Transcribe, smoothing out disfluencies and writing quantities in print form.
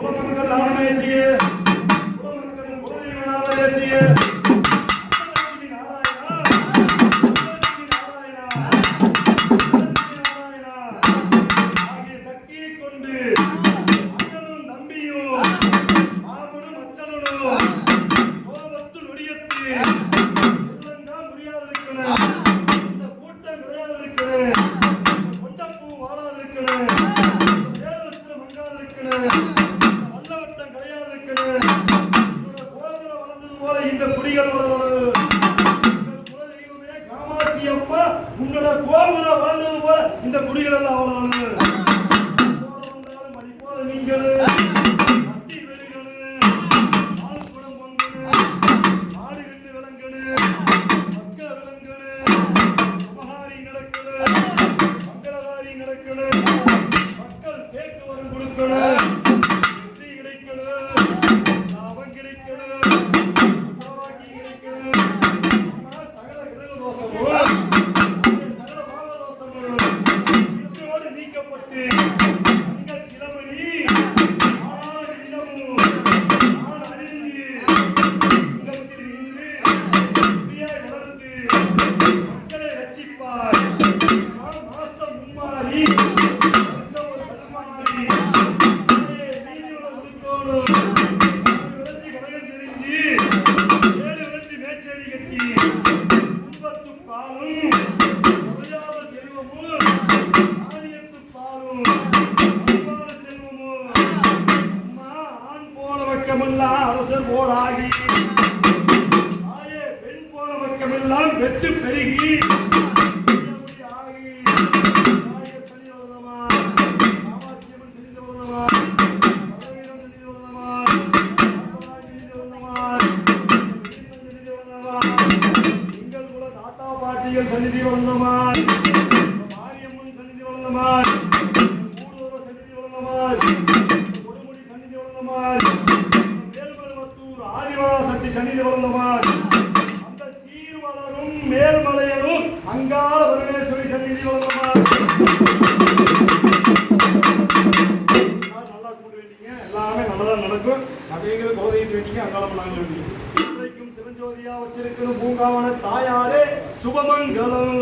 குலமக்கள் ஆனதேசிய குலமக்கள் குலதெய்வநாத தேசிய இந்த குடிகள் காமாட்சி அம்மா உங்களோட கோபுரம் வாழ்ந்தது போல இந்த குடிகள் எல்லாம் அவ்வளவு மதிப்போல நீங்கள் அரசர் போராகி பெண் போன பக்கமெல்லாம் வெத்து பெருகி தாத்தா பாட்டிகள் சன்னிதி வளர்ந்தமாய் மாரியம்மன் சன்னிதி வளர்ந்தமாய் ஊடோர சன்னிதி வளர்ந்தமாய் கொடுமுடி சன்னிதி வளர்ந்தமாய் ஆதிபராசக்தி சன்னிதி வளர்ந்தமாய் அந்த சீர்வளரும் மேல்மலையரும் அங்காள பரமேஸ்வரி சன்னிதி வளர்ந்தமாய் நல்லா கூட்டு வேண்டிங்க எல்லாமே நல்லதான் நடக்கும் அப்படிங்கிற கோதையிட்டு வேண்டிங்க அங்காளம் நாங்கள் வேண்டிங்க இன்றைக்கும் சிவஞ்சோதியா வச்சிருக்கிற பூங்காவன தாயாரே சுபமங்கலம்